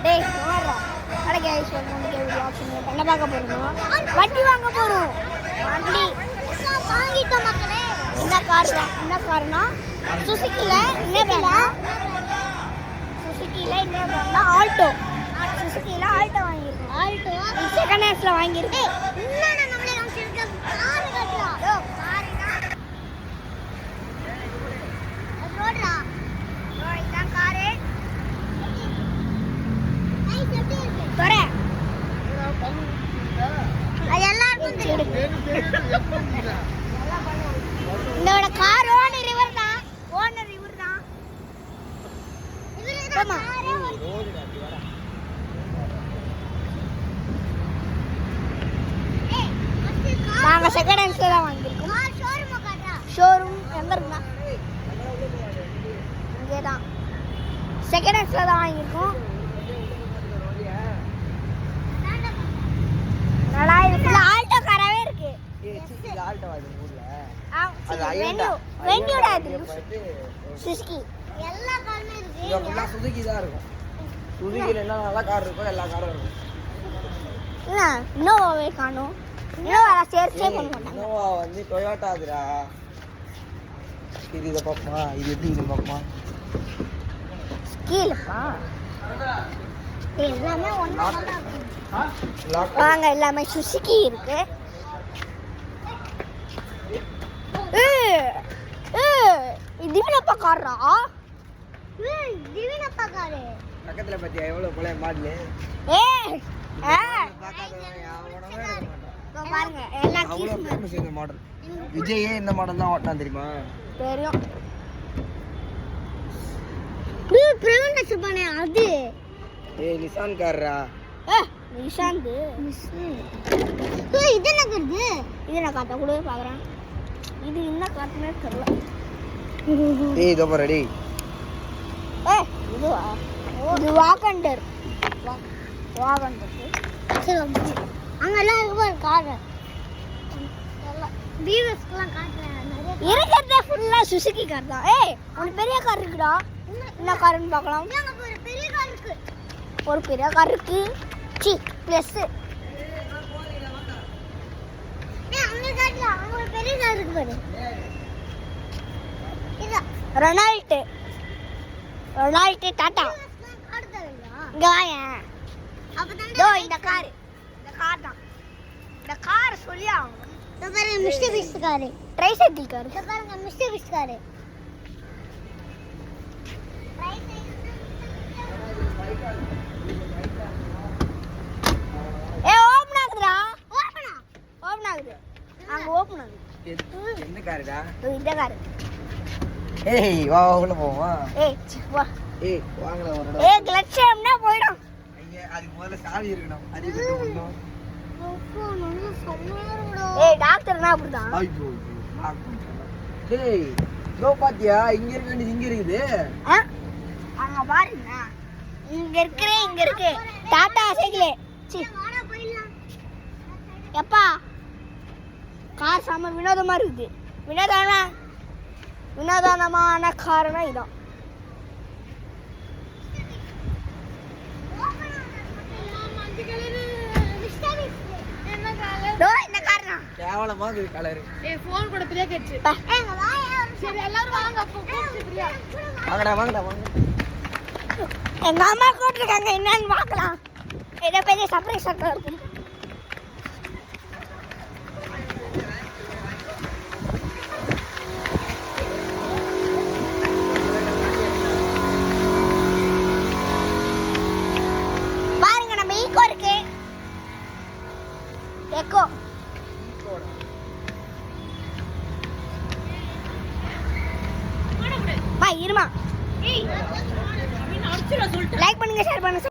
டேய் வாடா அட गाइस வந்து ஆப்ஷன் என்ன பார்க்க போறோம் வண்டி வாங்க போறோம் வண்டி வாங்கிட்டோம் மக்களே என்ன கார்னா சுசுகில என்ன ஆல்டோ சுசுகில ஆல்டோ வாங்கிருக்கோம் ஆல்டோ செகண்ட் ஹேண்ட்ஸ்ல வாங்கிருக்கோம் இன்னும் நம்மளே வாங்கிருக்க கார் கட்டலாம் காரினா ரோட்ரா இதான் கார் ஐ செட்டி இருக்கு தரே எல்லாருக்கும் தெரியும் இதோட கார் ஓனர் இவர் தான் ஆமா நாங்க செகண்ட் ஹேண்ட்ஸ்ல தான் வாங்கிருக்கோம் ஷோரூம் எங்க இருக்குன்னா இங்கே தான் செகண்ட் ஹேண்ட்ஸ்ல தான் வாங்கிருக்கோம் நல்லா இருக்கு ஆல்டோ காராவே இருக்கு ஆல்டோ அது ஊர்ல அது வென்யூட அது சுசுகி எல்லா காருமே இருக்கு இங்க சுசுகி தான் இருக்கும் சுசுகில என்ன நல்ல கார் இருக்கோ எல்லா காரும் இருக்கும் என்ன நோவாவே காணோம் நோவா சேர்ச்சே பண்ண மாட்டாங்க நோவா வந்து டொயோட்டா அதுடா இது பாப்பா இது எப்படி இது பாப்பா ஸ்கீல்ப்பா எல்லாமே ஒண்ணா வாங்க எல்லாமே சுசுகி இருக்கு திவினப்பா காரா திவினப்பா காரு பக்கத்துல பாத்தியா எவ்வளவு பழைய மாடல் பாருங்க எல்லா அவ்வளவு ஃபேமஸ் இந்த மாடல் விஜயே இந்த மாடல் தான் ஓட்டான் தெரியுமா தெரியும் பிரவீன் சுபானே அது நிசான் காரா நிசான் இது என்ன கருது இது நான் காட்ட கூட பாக்குறேன் இது என்ன காட்டுனே தெரியல இதோ பாருடி இதுவா இது வாகண்டர் சரி அங்க எல்லாம் இருக்கு கார் எல்லாம் வீவர்ஸ்க்குலாம் காட்டுறேன் இருக்கிறதே ஃபுல்லா சுசுகி கார் தான் ஒரு பெரிய கார் இருக்குடா என்ன கார்னு பார்க்கலாம் ஒரு பெரிய கார் இருக்கு சி ப்ளஸ் அங்க காட்டல அங்க ஒரு பெரிய கார் இருக்கு பாரு இது ரொனால்டோ டாடா இங்க வாங்க அப்பதான் இந்த கார் தான் இந்த கார் சொல்லி ஆகணும் இந்த பாருங்க Mister Beast car tricycle car இந்த பாருங்க மிஸ்டர் பீஸ்ட் கார் ஓபன் ஆகுதுடா ஓபன் ஆகுது அங்க ஓபன் ஆகுது என்ன கார்டா இந்த கார் வா உள்ள போவா வா வாங்கல வரடா கிளட்சம்னா போய்டும் ஐயா அதுக்கு முதல்ல சாவி இருக்கணும் அது கிட்ட ஒண்ணும் நல்ல சமையறடா டாக்டர்னா அப்படிதான் ஐயோ லோ பாத்தியா இங்க இருக்க வேண்டியது இங்க இருக்குது அங்க பாருங்க இங்க இருக்கு டாடா சைக்கிள் சி வாடா போயிடலாம் எப்பா கார் சாம வினோதமா இருக்குது வினோதமான காரணம் இதான் இந்த காரணம் கேவலமா இருக்கு கலர் ஃபோன் கூட பிரியா கேட்சி சரி எல்லாரும் வாங்க அப்போ பிரியா வாங்கடா எங்க அம்மா கூப்பிட்டுருக்காங்க என்னன்னு பார்க்கலாம் ஏதோ பெரிய சர்ப்ரைஸ் இருக்கும் பாருங்க நம்ம ஈகோ இருக்கு எக்கோ இருமா லைக் பண்ணுங்க ஷேர் பண்ணுங்க